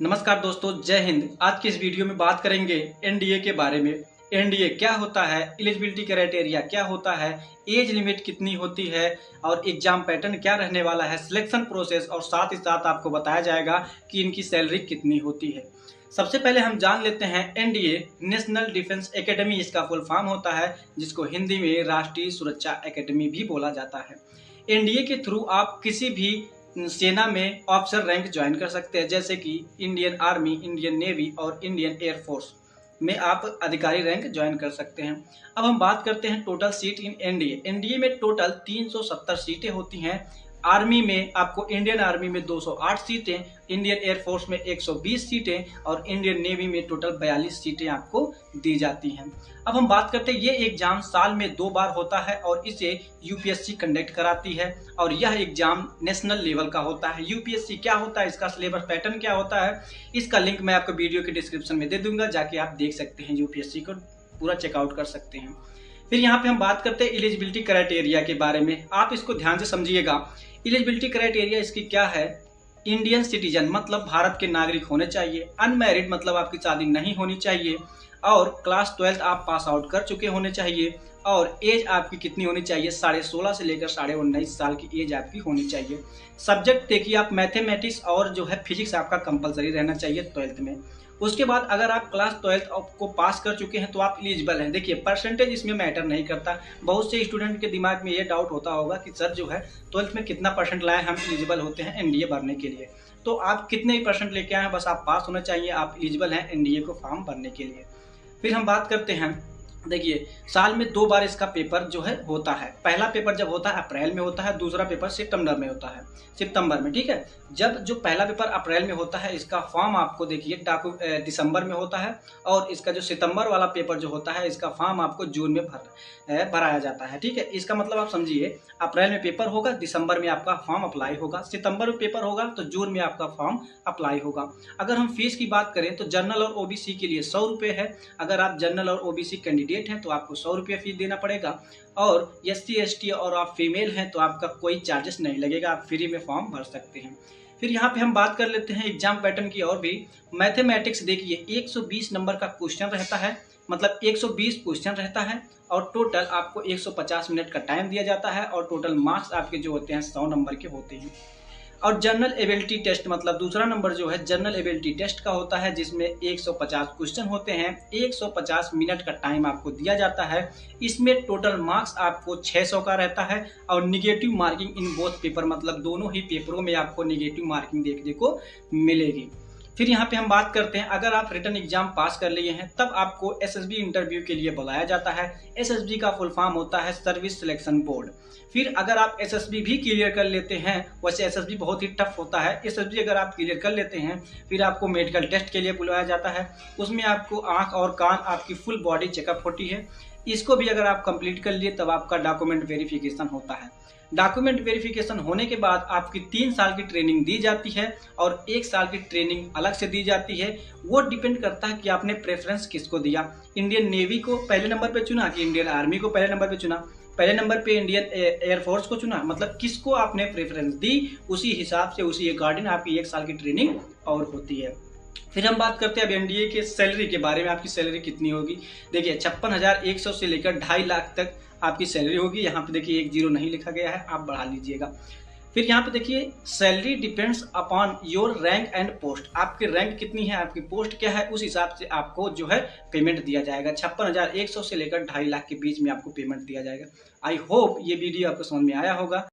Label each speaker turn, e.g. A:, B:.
A: नमस्कार दोस्तों, जय हिंद। आज की इस वीडियो में बात करेंगे एनडीए के बारे में। एनडीए क्या होता है, एलिजिबिलिटी क्राइटेरिया क्या होता है, एज लिमिट कितनी होती है और एग्जाम पैटर्न क्या रहने वाला है, सिलेक्शन प्रोसेस और साथ ही साथ आपको बताया जाएगा कि इनकी सैलरी कितनी होती है। सबसे पहले हम जान लेते हैं एनडीए नेशनल डिफेंस एकेडमी, इसका फुल फॉर्म होता है, जिसको हिंदी में राष्ट्रीय सुरक्षा एकेडमी भी बोला जाता है। एनडीए के थ्रू आप किसी भी सेना में ऑफिसर रैंक ज्वाइन कर सकते हैं, जैसे कि इंडियन आर्मी, इंडियन नेवी और इंडियन एयरफोर्स में आप अधिकारी रैंक ज्वाइन कर सकते हैं। अब हम बात करते हैं total seat in NDA. NDA में टोटल 370 सीटें होती हैं। आर्मी में आपको इंडियन आर्मी में 208 सीटें, इंडियन एयरफोर्स में 120 सीटें और इंडियन नेवी में टोटल 42 सीटें आपको दी जाती हैं। अब हम बात करते हैं, ये एग्जाम साल में 2 बार होता है और इसे यूपीएससी कंडक्ट कराती है और यह एग्जाम नेशनल लेवल का होता है। यूपीएससी क्या होता है, इसका सिलेबस पैटर्न क्या होता है, इसका लिंक मैं आपको वीडियो के डिस्क्रिप्शन में दे दूंगा, जाके आप देख सकते हैं, यूपीएससी को पूरा चेकआउट कर सकते हैं। फिर यहाँ पे हम बात करते हैं एलिजिबिलिटी क्राइटेरिया के बारे में। आप इसको ध्यान से समझिएगा। एलिजिबिलिटी क्राइटेरिया इसकी क्या है, इंडियन सिटीजन मतलब भारत के नागरिक होने चाहिए, अनमैरिड मतलब आपकी शादी नहीं होनी चाहिए और क्लास 12 आप पास आउट कर चुके होने चाहिए और एज आपकी कितनी होनी चाहिए, 16.5 से लेकर 19.5 साल की एज आपकी होनी चाहिए। सब्जेक्ट देखिए, आप मैथमेटिक्स और जो है फिजिक्स आपका कंपलसरी रहना चाहिए 12th में। उसके बाद अगर आप क्लास 12 को पास कर चुके हैं तो आप एलिजिबल हैं। देखिए, परसेंटेज इसमें मैटर नहीं करता। बहुत से स्टूडेंट के दिमाग में ये डाउट होता होगा कि सर जो है 12th में कितना परसेंट लाए हम एलिजिबल होते हैं एनडीए भरने के लिए। तो आप कितने ही परसेंट लेके आए हैं, बस आप पास होना चाहिए, आप एलिजिबल हैं एनडीए को फॉर्म भरने के लिए। फिर हम बात करते हैं, देखिए साल में 2 बार इसका पेपर जो है होता है। पहला पेपर जब होता है अप्रैल में होता है, दूसरा पेपर सितंबर में होता है, सितंबर में, ठीक है। जब जो पहला पेपर अप्रैल में होता है, इसका फॉर्म आपको देखिए दिसंबर में होता है और इसका जो सितंबर वाला पेपर जो होता है, इसका फॉर्म आपको जून में भराया जाता है, ठीक है। इसका मतलब आप समझिए, अप्रैल में पेपर होगा, दिसंबर में आपका फॉर्म अप्लाई होगा, सितंबर में पेपर होगा तो जून में आपका फॉर्म अप्लाई होगा। अगर हम फीस की बात करें तो जनरल और ओबीसी के लिए 100 रुपये है। अगर आप जनरल और ओबीसी कैंडिडेट हैं तो आपको 100 रुपये फीस देना पड़ेगा और एससी एसटी और आप फीमेल हैं तो आपका कोई चार्जेस नहीं लगेगा, आप फ्री में फॉर्म भर सकते हैं। फिर यहाँ पे हम बात कर लेते हैं एग्जाम पैटर्न की और भी। मैथमेटिक्स देखिए 120 नंबर का क्वेश्चन रहता है, मतलब 120 क्वेश्चन रहता है और टोटल आपको 150 मिनट का टाइम दिया जाता है और टोटल मार्क्स आपके जो होते हैं 100 नंबर के होते हैं। और जनरल एबिलिटी टेस्ट मतलब दूसरा नंबर जो है जनरल एबिलिटी टेस्ट का होता है, जिसमें 150 क्वेश्चन होते हैं, 150 मिनट का टाइम आपको दिया जाता है। इसमें टोटल मार्क्स आपको 600 का रहता है और negative marking in both paper मतलब दोनों ही पेपरों में आपको निगेटिव मार्किंग देखने को मिलेगी। फिर यहाँ पे हम बात करते हैं, अगर आप रिटन एग्जाम पास कर लिए हैं तब आपको एसएसबी इंटरव्यू के लिए बुलाया जाता है। एसएसबी का फुल फॉर्म होता है सर्विस सिलेक्शन बोर्ड। फिर अगर आप एसएसबी भी क्लियर कर लेते हैं, वैसे एसएसबी बहुत ही टफ होता है, एसएसबी अगर आप क्लियर कर लेते हैं फिर आपको मेडिकल टेस्ट के लिए बुलाया जाता है। उसमें आपको आँख और कान, आपकी फुल बॉडी चेकअप होती है। इसको भी अगर आप कंप्लीट कर लिए तब आपका डॉक्यूमेंट वेरिफिकेशन होता है। डॉक्यूमेंट वेरिफिकेशन होने के बाद आपकी 3 साल की ट्रेनिंग दी जाती है और 1 साल की ट्रेनिंग अलग से दी जाती है। वो डिपेंड करता है कि आपने प्रेफरेंस किसको दिया, इंडियन नेवी को पहले नंबर पे चुना कि इंडियन आर्मी को पहले नंबर पे चुना, पहले नंबर पे इंडियन एयरफोर्स को चुना, मतलब किसको आपने प्रेफरेंस दी, उसी हिसाब से उसी अकॉर्डिंग आपकी 1 साल की ट्रेनिंग और होती है। फिर हम बात करते हैं अब एनडीए के सैलरी के बारे में। आपकी सैलरी कितनी होगी, देखिए 56,100 से लेकर 2.5 लाख तक आपकी सैलरी होगी। यहाँ पे देखिए 1 0 नहीं लिखा गया है, आप बढ़ा लीजिएगा। फिर यहाँ पे देखिए salary depends upon your rank and post. आपकी रैंक कितनी है, आपकी पोस्ट क्या है, उस हिसाब से आपको जो है पेमेंट दिया जाएगा। 56,100 से लेकर 2.5 लाख के बीच में आपको पेमेंट दिया जाएगा। आई होप ये वीडियो आपको समझ में आया होगा।